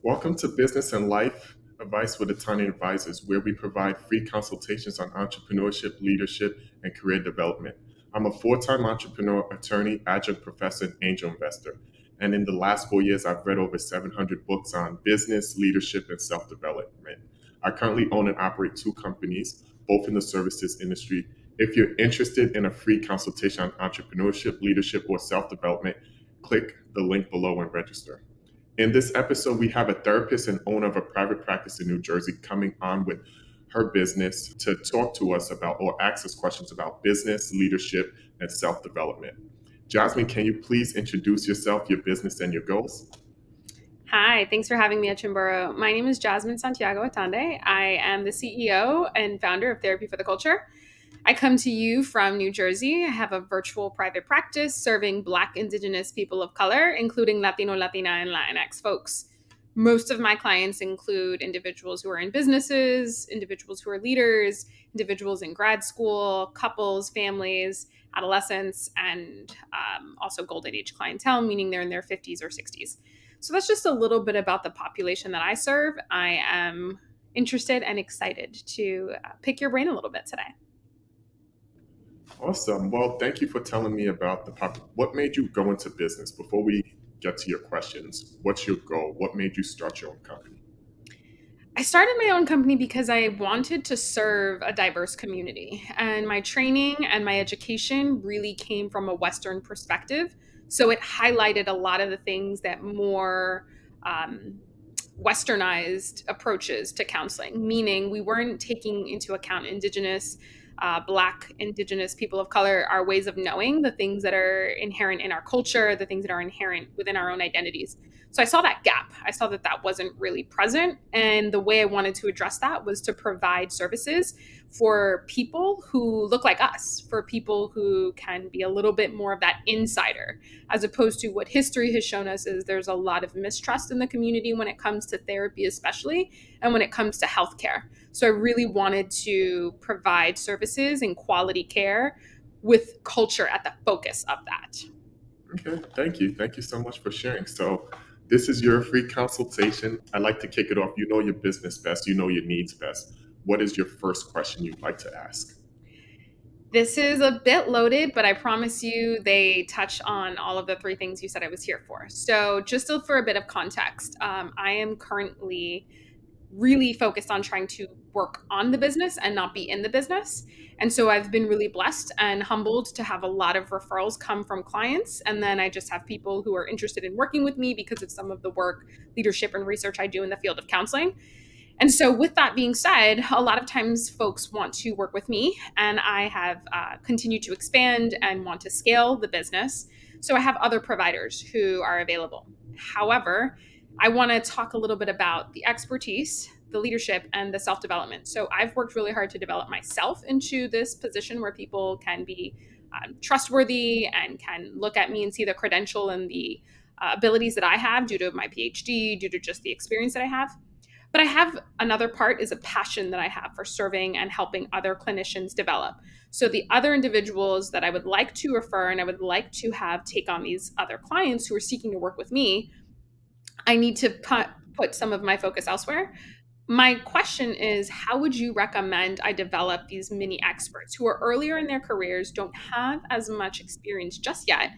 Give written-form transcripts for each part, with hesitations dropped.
Welcome to Business and Life Advice with Ataande Advisors, where we provide free consultations on entrepreneurship, leadership, and career development. I'm a four-time entrepreneur, attorney, adjunct professor, and angel investor. And in the last 4 years, I've read over 700 books on business, leadership, and self-development. I currently own and operate two companies, both in the services industry. If you're interested in a free consultation on entrepreneurship, leadership, or self-development, click the link below and register. In this episode, we have a therapist and owner of a private practice in New Jersey coming on with her business to talk to us about or ask us questions about business, leadership, and self development. Jasmine, can you please introduce yourself, your business, and your goals? Hi, thanks for having me at Achumboro. My name is Jasmine Santiago Ataande. I am the CEO and founder of Therapy for the Culture. I come to you from New Jersey. I have a virtual private practice serving Black, Indigenous people of color, including Latino, Latina, and Latinx folks. Most of my clients include individuals who are in businesses, individuals who are leaders, individuals in grad school, couples, families, adolescents, and also golden age clientele, meaning they're in their 50s or 60s. So that's just a little bit about the population that I serve. I am interested and excited to pick your brain a little bit today. Awesome. Well, thank you for telling me about what made you go into business. Before we get to your questions, what's your goal? What made you start your own company? I started my own company because I wanted to serve a diverse community. And my training and my education really came from a Western perspective. So it highlighted a lot of the things that more westernized approaches to counseling, meaning we weren't taking into account Indigenous, Black, Indigenous people of color, our ways of knowing, the things that are inherent in our culture, the things that are inherent within our own identities. So I saw that gap. I saw that that wasn't really present. And the way I wanted to address that was to provide services for people who look like us, for people who can be a little bit more of that insider, as opposed to what history has shown us is there's a lot of mistrust in the community when it comes to therapy, especially, and when it comes to healthcare. So I really wanted to provide services and quality care with culture at the focus of that. Okay, thank you. Thank you so much for sharing. So, this is your free consultation. I like to kick it off. You know your business best, you know your needs best. What is your first question you'd like to ask? This is a bit loaded, but I promise you they touch on all of the three things you said I was here for. So, just for a bit of context, I am currently really focused on trying to work on the business and not be in the business. And so I've been really blessed and humbled to have a lot of referrals come from clients. And then I just have people who are interested in working with me because of some of the work, leadership, and research I do in the field of counseling. And so, with that being said, a lot of times folks want to work with me, and I have continued to expand and want to scale the business. So, I have other providers who are available. However, I want to talk a little bit about the expertise, the leadership, and the self development. So, I've worked really hard to develop myself into this position where people can be trustworthy and can look at me and see the credential and the abilities that I have due to my PhD, due to just the experience that I have. But I have another part is a passion that I have for serving and helping other clinicians develop. So the other individuals that I would like to refer and I would like to have take on these other clients who are seeking to work with me, I need to put some of my focus elsewhere. My question is, how would you recommend I develop these mini experts who are earlier in their careers, don't have as much experience just yet,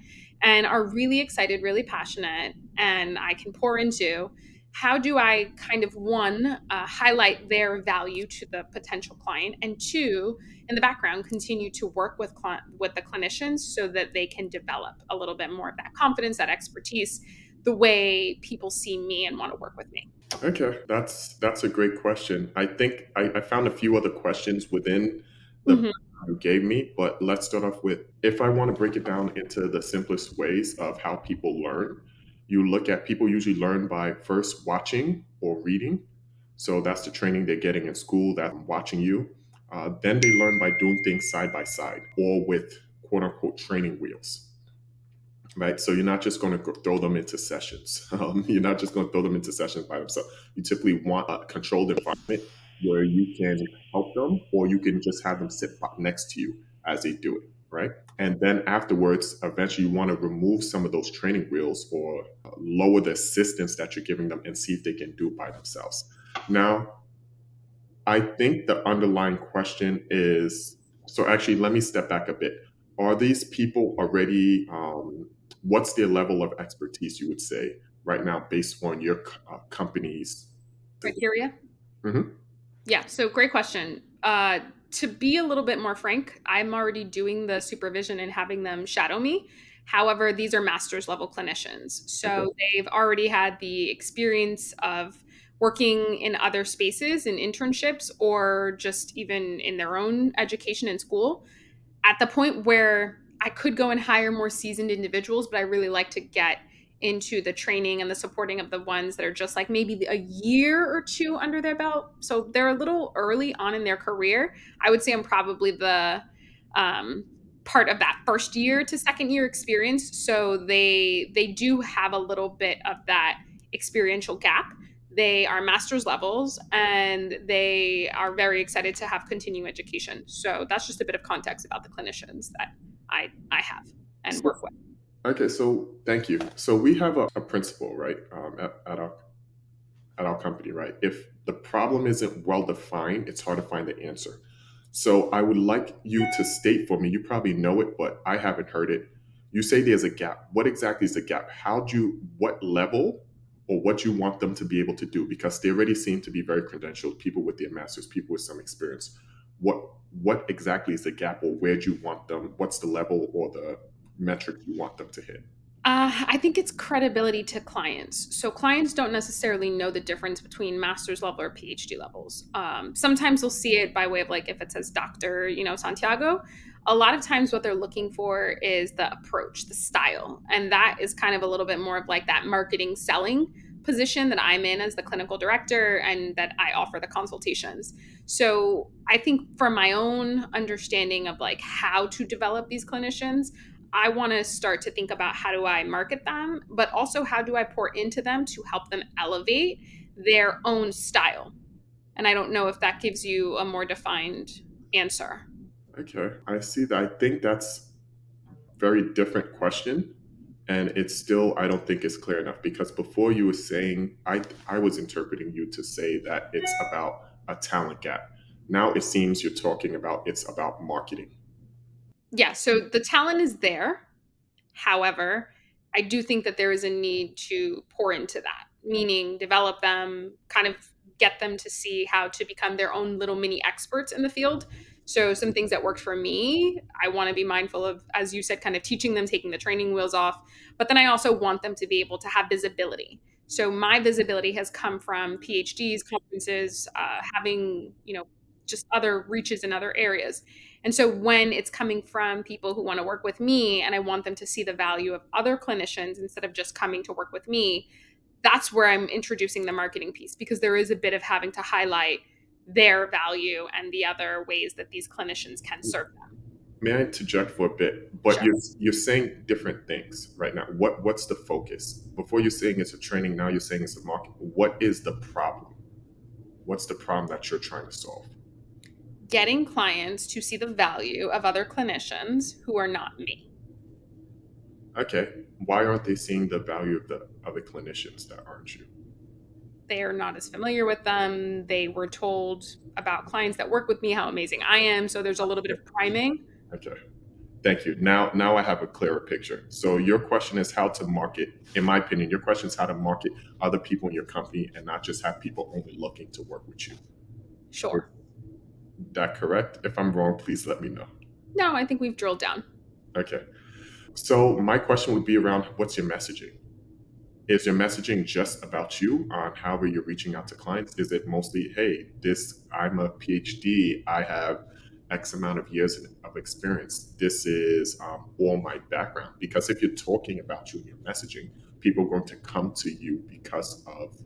and are really excited, really passionate, and I can pour into? How do I kind of one, highlight their value to the potential client, and two, in the background, continue to work with the clinicians so that they can develop a little bit more of that confidence, that expertise, the way people see me and want to work with me? Okay, that's a great question. I think I found a few other questions within the Mhm. you gave me, but let's start off with if I want to break it down into the simplest ways of how people learn. You look at people usually learn by first watching or reading. So that's the training they're getting in school that I'm watching you. Then they learn by doing things side by side or with quote unquote training wheels, right? So you're not just going to throw them into sessions. You're not just going to throw them into sessions by themselves. You typically want a controlled environment where you can help them, or you can just have them sit next to you as they do it, right? And then afterwards, eventually, you want to remove some of those training wheels or lower the assistance that you're giving them and see if they can do it by themselves. Now, I think the underlying question is, so actually, let me step back a bit. Are these people already, what's their level of expertise, you would say, right now, based on your company's? Criteria? Mhm. Yeah, so great question. To be a little bit more frank, I'm already doing the supervision and having them shadow me. However, these are master's level clinicians. Okay. So they've already had the experience of working in other spaces in internships or just even in their own education in school at the point where I could go and hire more seasoned individuals, but I really like to get into the training and the supporting of the ones that are just like maybe a year or two under their belt. So they're a little early on in their career. I would say I'm probably the um, part of that first year to second year experience. So they do have a little bit of that experiential gap. They are master's levels and they are very excited to have continuing education. So that's just a bit of context about the clinicians that I have and So, work with. okay, so thank you. So we have a principle, right, at our company, right? If the problem isn't well defined, it's hard to find the answer. So I would like you to state for me, you probably know it, but I haven't heard it. You say there's a gap. What exactly is the gap? What level or what you want them to be able to do? Because they already seem to be very credentialed, people with their masters, people with some experience. What what exactly is the gap or where do you want them? What's the level or the metric you want them to hit? I think it's credibility to clients. So clients don't necessarily know the difference between master's level or PhD levels. Sometimes they'll see it by way of like if it says Doctor, Santiago. A lot of times, what they're looking for is the approach, the style, and that is kind of a little bit more of like that marketing selling position that I'm in as the clinical director, and that I offer the consultations. So I think from my own understanding of like how to develop these clinicians, I want to start to think about how do I market them, but also how do I pour into them to help them elevate their own style. And I don't know if that gives you a more defined answer. Okay, I see that. I think that's very different question, and it's still I don't think it's clear enough because before you were saying I was interpreting you to say that it's about a talent gap. Now it seems you're talking about it's about marketing. Yeah, so the talent is there. However, I do think that there is a need to pour into that, meaning develop them, kind of get them to see how to become their own little mini experts in the field. So, some things that worked for me, I want to be mindful of, as you said, kind of teaching them, taking the training wheels off. But then I also want them to be able to have visibility. So, my visibility has come from PhDs, conferences, having, just other reaches in other areas. And so when it's coming from people who want to work with me and I want them to see the value of other clinicians instead of just coming to work with me, that's where I'm introducing the marketing piece because there is a bit of having to highlight their value and the other ways that these clinicians can serve them. May I interject for a bit? But Sure. you're saying different things right now. What's the focus? Before you're saying it's a training, now you're saying it's a market. What is the problem? What's the problem that you're trying to solve? Getting clients to see the value of other clinicians who are not me. Okay, why aren't they seeing the value of the other clinicians that aren't you? They are not as familiar with them. They were told about clients that work with me how amazing I am. So there's a little bit of priming. Okay. Thank you. Now I have a clearer picture. So your question is how to market. In my opinion, your question is how to market other people in your company and not just have people only looking to work with you. Is Sure. that correct? If I'm wrong, please let me know. No, I think we've drilled down. Okay. So my question would be around what's your messaging? Is your messaging just about you on how you're reaching out to clients? Is it mostly, hey, I'm a PhD, I have X amount of years of experience. This is all my background. Because if you're talking about you in your messaging, people are going to come to you because of,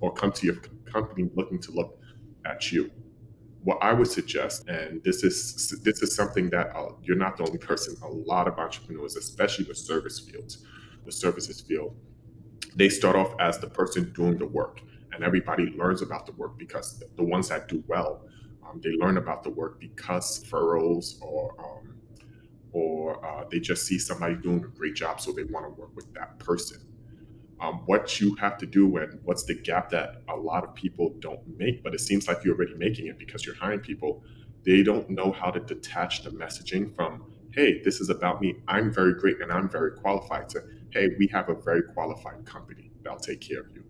or come to your company looking to look at you. What I would suggest, and this is something that you're not the only person. A lot of entrepreneurs, especially the services field, they start off as the person doing the work and everybody learns about the work because the ones that do well, they learn about the work because furrows or they just see somebody doing a great job, so they want to work with that person. What you have to do, and what's the gap that a lot of people don't make, but it seems like you're already making it because you're hiring people. They don't know how to detach the messaging from, hey, this is about me. I'm very great and I'm very qualified, to, hey, we have a very qualified company that'll take care of you.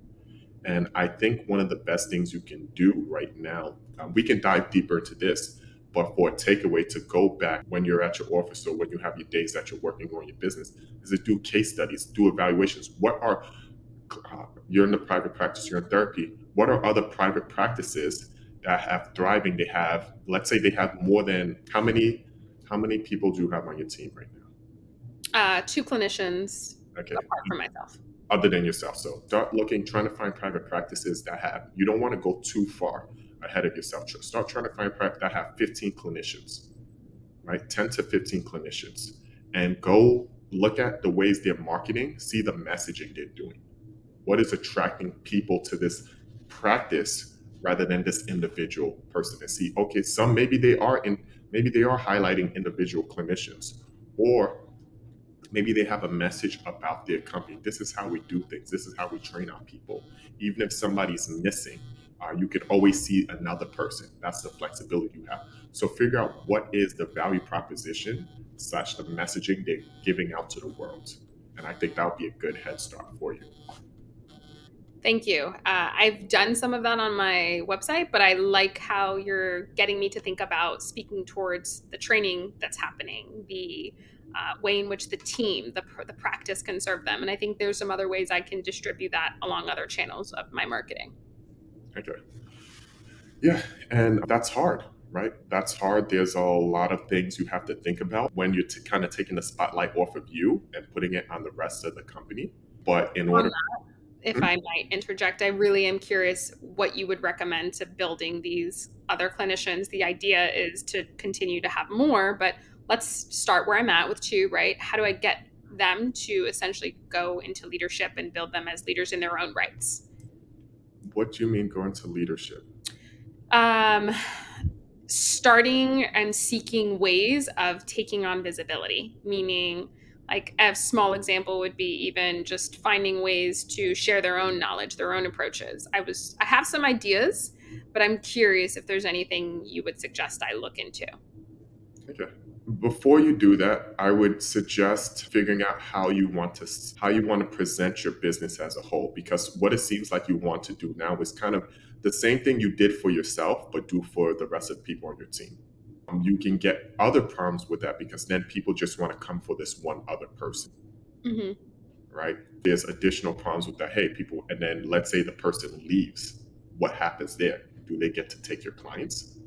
And I think one of the best things you can do right now, we can dive deeper into this, but for a takeaway to go back when you're at your office or when you have your days that you're working on your business, is to do case studies, do evaluations. What are, you're in the private practice, you're in therapy, what are other private practices that have thriving? They have, let's say they have more than, how many people do you have on your team right now? 2 clinicians Okay. apart from myself. Other than yourself. So start looking, trying to find private practices that have, you don't want to go too far ahead of yourself. Start trying to find practice that have 15 clinicians, right? 10 to 15 clinicians. And go look at the ways they're marketing, see the messaging they're doing. What is attracting people to this practice rather than this individual person? And see, okay, some maybe they are highlighting individual clinicians, or maybe they have a message about their company. This is how we do things. This is how we train our people. Even if somebody's missing, you could always see another person. That's the flexibility you have. So figure out what is the value proposition / the messaging they're giving out to the world. And I think that would be a good head start for you. Thank you. I've done some of that on my website, but I like how you're getting me to think about speaking towards the training that's happening, the way in which the team, the practice can serve them. And I think there's some other ways I can distribute that along other channels of my marketing. Okay. Yeah. And that's hard, right? That's hard. There's a lot of things you have to think about when you're kind of taking the spotlight off of you and putting it on the rest of the company. But in order, If I might interject, I really am curious what you would recommend to building these other clinicians. The idea is to continue to have more, but let's start where I'm at with 2, right? How do I get them to essentially go into leadership and build them as leaders in their own rights? what do you mean go into leadership? Um, Starting and seeking ways of taking on visibility, meaning like a small example would be even just finding ways to share their own knowledge, their own approaches. I have some ideas, but I'm curious if there's anything you would suggest I look into. Okay. Before you do that, I would suggest figuring out how you want to present your business as a whole, because what it seems like you want to do now is kind of the same thing you did for yourself, but do for the rest of the people on your team. You can get other problems with that because then people just want to come for this one other person, Hmm. right? There's additional problems with that. Hey, people, and then let's say the person leaves. What happens there? Do they get to take your clients?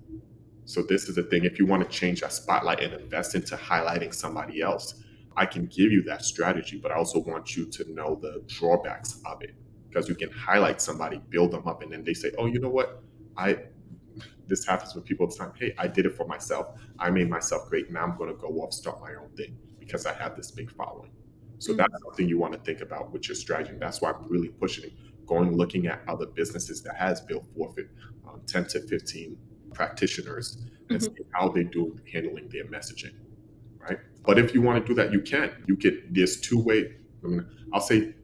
So this is the thing. If you want to change that spotlight and invest into highlighting somebody else, I can give you that strategy, but I also want you to know the drawbacks of it, because you can highlight somebody, build them up, and then they say, "Oh, you know what? I This happens with people all the time. Hey, I did it for myself. I made myself great. Now I'm going to go off, start my own thing because I have this big following." So that's something you want to think about with your strategy. That's why I'm really pushing it. Looking at other businesses that has built forfeit 10 to 15 practitioners and see how they do handling their messaging, right? But if you want to do that, you can. There's two ways. I'll say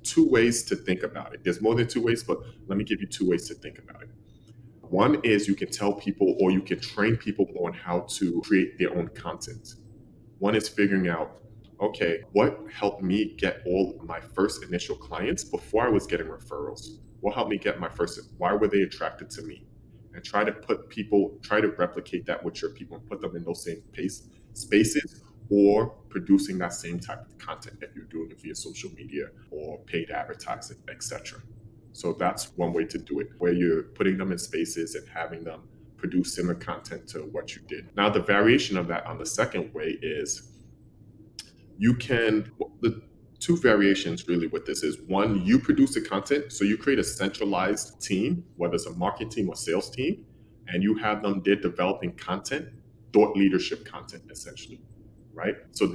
two ways to think about it. There's more than two ways, but let me give you two ways to think about it. One is you can tell people, or you can train people on how to create their own content. One is figuring out, okay, what helped me get all of my first initial clients before I was getting referrals? What helped me get my first, why were they attracted to me? And try to replicate that with your people and put them in those same spaces, or producing that same type of content if you're doing it via social media or paid advertising, etc. So that's one way to do it, where you're putting them in spaces and having them produce similar content to what you did. Now, the variation of that on the second way is the two variations really with this is, one, you produce the content. So you create a centralized team, whether it's a marketing team or sales team, and you have them, they're developing content, thought leadership content, essentially, right? So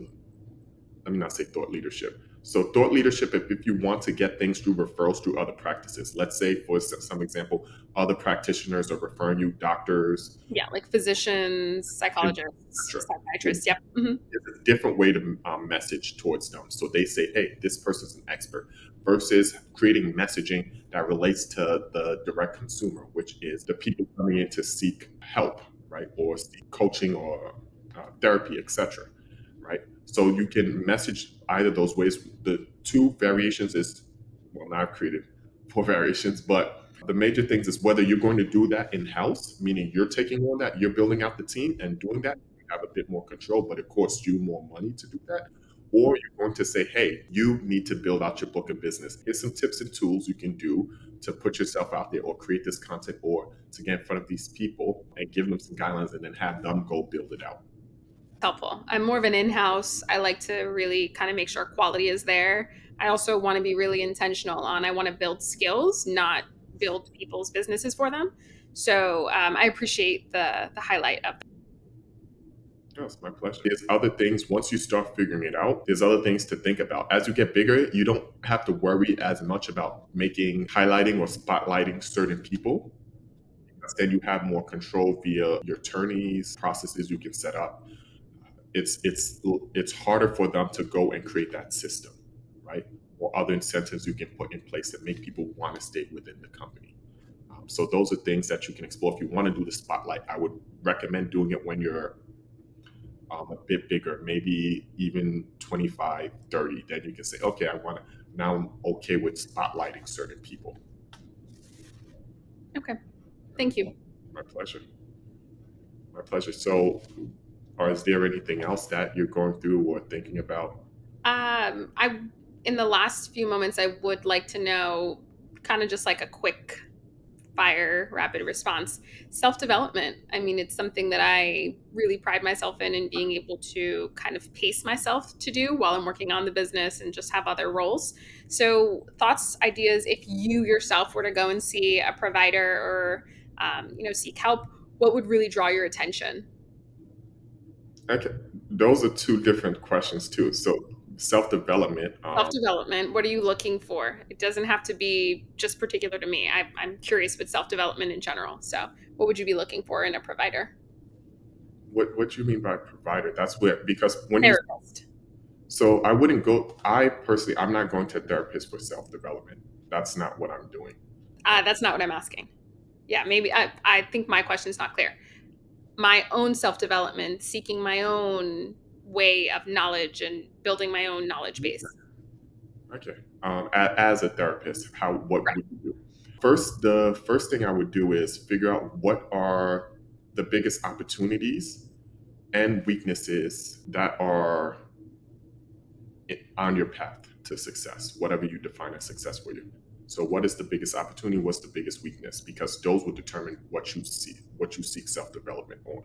let me not say thought leadership. So thought leadership, if you want to get things through referrals through other practices, let's say for some example, other practitioners are referring you doctors, Yeah, like physicians, psychologists, etc. psychiatrists. Yep. Hmm. It's a different way to message towards them. So they say, hey, this person's an expert, versus creating messaging that relates to the direct consumer, which is the people coming in to seek help, right? Or seek coaching or therapy, etc. Right? So you can message either those ways. The two variations is, well, now I've created four variations, but the major things is whether you're going to do that in house, meaning you're taking on that, you're building out the team and doing that, you have a bit more control, but it costs you more money to do that. Or you're going to say, hey, you need to build out your book of business. Here's some tips and tools you can do to put yourself out there or create this content or to get in front of these people and give them some guidelines and then have them go build it out. Helpful. I'm more of an in-house. I like to really kind of make sure quality is there. I also want to be really intentional on I want to build skills, not build people's businesses for them. So I appreciate the highlight of. No, it's my pleasure. There's other things, once you start figuring it out, there's other things to think about. As you get bigger, you don't have to worry as much about highlighting or spotlighting certain people. Instead, you have more control via your attorneys, processes you can set up. It's harder for them to go and create that system, right? Or other incentives you can put in place that make people want to stay within the company. So those are things that you can explore. If you want to do the spotlight, I would recommend doing it when you're a bit bigger, maybe even 25, 30. Then you can say, okay, now I'm okay with spotlighting certain people. Okay. Thank you. My pleasure. My pleasure. So, or is there anything else that you're going through or thinking about? I in the last few moments, I would like to know, kind of just like a quick fire rapid response. Self development. I mean, it's something that I really pride myself in being able to kind of pace myself to do while I'm working on the business and just have other roles. So, thoughts, ideas. If you yourself were to go and see a provider or seek help, what would really draw your attention? Okay, those are two different questions too. So, self development. Self development. What are you looking for? It doesn't have to be just particular to me. I'm curious with self development in general. So, what would you be looking for in a provider? What do you mean by provider? That's where because when you Therapist. so I wouldn't go. I personally, I'm not going to a therapist for self development. That's not what I'm doing. That's not what I'm asking. Yeah, maybe I think my question is not clear. My own self development, seeking my own way of knowledge and building my own knowledge base. Okay. As a therapist, what Right. would you do? The first thing I would do is figure out what are the biggest opportunities and weaknesses that are on your path to success, whatever you define as success for you. So, what is the biggest opportunity? What's the biggest weakness? Because those will determine what you seek self development on,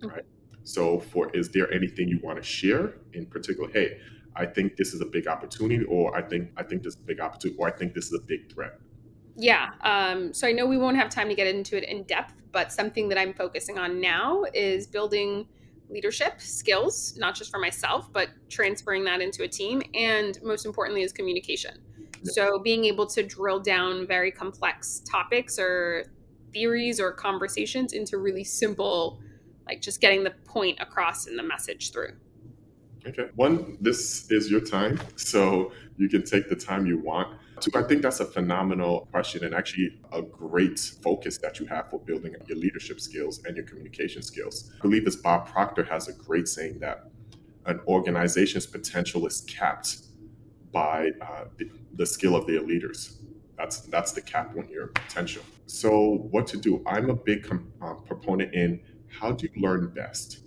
Okay. right? So, is there anything you want to share in particular? Hey, I think this is a big opportunity, or I think this is a big opportunity, or I think this is a big threat. Yeah. So I know we won't have time to get into it in depth, but something that I'm focusing on now is building leadership skills, not just for myself, but transferring that into a team. And most importantly, is communication. Yeah. So being able to drill down very complex topics or theories or conversations into really simple, like just getting the point across and the message through. Okay. One, this is your time, so you can take the time you want. Two, I think that's a phenomenal question and actually a great focus that you have for building your leadership skills and your communication skills. I believe this Bob Proctor has a great saying that an organization's potential is capped by the skill of their leaders. That's the cap on your potential. So, what to do? I'm a big proponent in how do you learn best?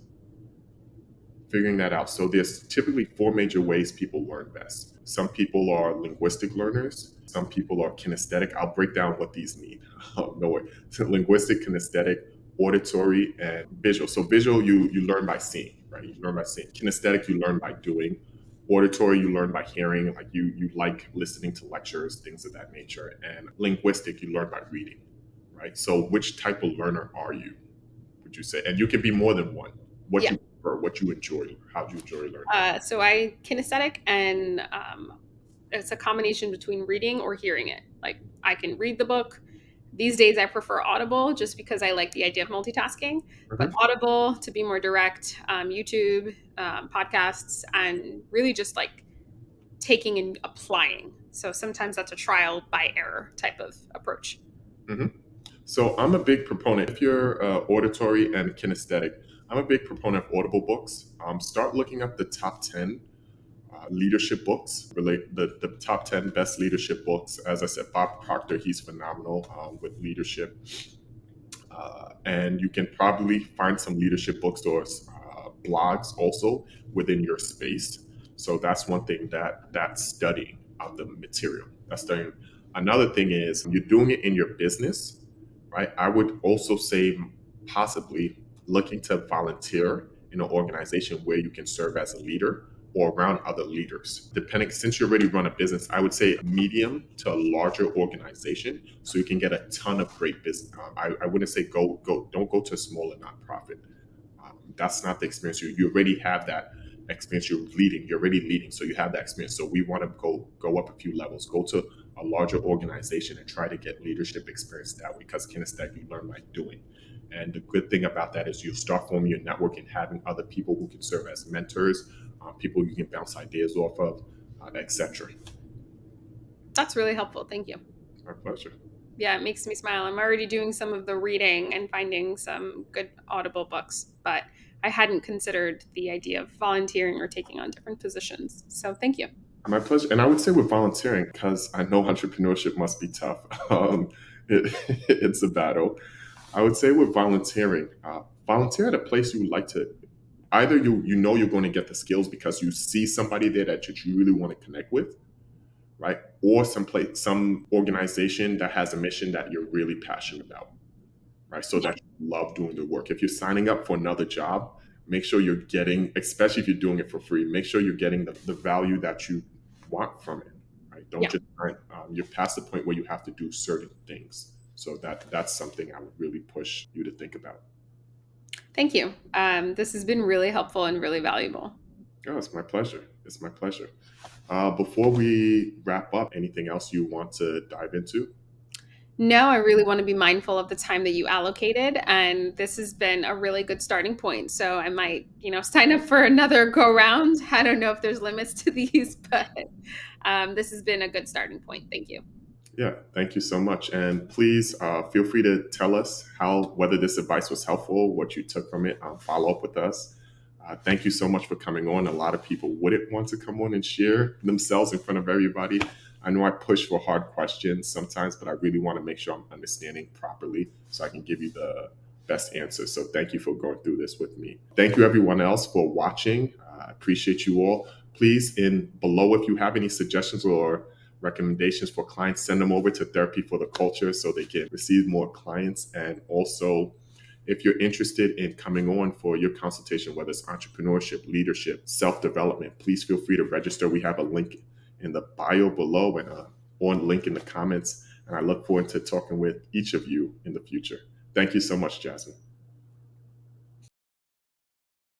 Figuring that out. So there's typically four major ways people learn best. Some people are linguistic learners. Some people are kinesthetic. I'll break down what these mean. Oh, no way. So linguistic, kinesthetic, auditory, and visual. So visual, you learn by seeing, right? You learn by seeing. Kinesthetic, you learn by doing. Auditory, you learn by hearing, like you like listening to lectures, things of that nature. And linguistic, you learn by reading, right? So which type of learner are you, would you say? And you can be more than one. What Yeah. do you prefer? prefer, what you enjoy, how do you enjoy learning? So I kinesthetic, and it's a combination between reading or hearing it. Like I can read the book. These days I prefer Audible just because I like the idea of multitasking. But Mhm. Audible to be more direct, YouTube, podcasts, and really just like taking and applying. So sometimes that's a trial by error type of approach. Mhm. So I'm a big proponent. If you're auditory and kinesthetic, I'm a big proponent of audible books. Start looking up the top 10 leadership books, relate the top 10 best leadership books. As I said, Bob Proctor, he's phenomenal with leadership. And you can probably find some leadership bookstores, blogs also within your space. So that's one thing that's studying of the material. That's studying. Another thing is you're doing it in your business, right? I would also say possibly looking to volunteer in an organization where you can serve as a leader or around other leaders. Depending, since you already run a business, I would say a medium to a larger organization, so you can get a ton of great business. I wouldn't say don't go to a smaller nonprofit. That's not the experience. You already have that experience. You're already leading, so you have that experience. So we want to go up a few levels, go to a larger organization and try to get leadership experience that way. Because kinesthetic, you learn by doing. And the good thing about that is you start forming your network and having other people who can serve as mentors, people you can bounce ideas off of, etc. That's really helpful. Thank you. My pleasure. Yeah, it makes me smile. I'm already doing some of the reading and finding some good Audible books, but I hadn't considered the idea of volunteering or taking on different positions. So thank you. My pleasure. And I would say with volunteering, because I know entrepreneurship must be tough. It's a battle. I would say with volunteering, volunteer at a place you would like to. Either you know you're going to get the skills because you see somebody there that you really want to connect with, right? Or some organization that has a mission that you're really passionate about, right? So Yeah. that you love doing the work. If you're signing up for another job, make sure you're getting, especially if you're doing it for free, make sure you're getting the value that you want from it, right? Don't Yeah. just, you're past the point where you have to do certain things. So that's something I would really push you to think about. Thank you. This has been really helpful and really valuable. Oh, it's my pleasure. It's my pleasure. Before we wrap up, anything else you want to dive into? No, I really want to be mindful of the time that you allocated, and this has been a really good starting point. So I might, sign up for another go round. I don't know if there's limits to these, but this has been a good starting point. Thank you. Yeah, thank you so much. And please feel free to tell us whether this advice was helpful, what you took from it. Follow up with us. Thank you so much for coming on. A lot of people wouldn't want to come on and share themselves in front of everybody. I know I push for hard questions sometimes, but I really want to make sure I'm understanding properly so I can give you the best answer. So thank you for going through this with me. Thank you everyone else for watching. I appreciate you all. Please, in below, if you have any suggestions or recommendations for clients, send them over to Therapy for the Culture so they can receive more clients. And also, if you're interested in coming on for your consultation, whether it's entrepreneurship, leadership, self development, please feel free to register. We have a link in the bio below and on link in the comments. And I look forward to talking with each of you in the future. Thank you so much, Jasmine.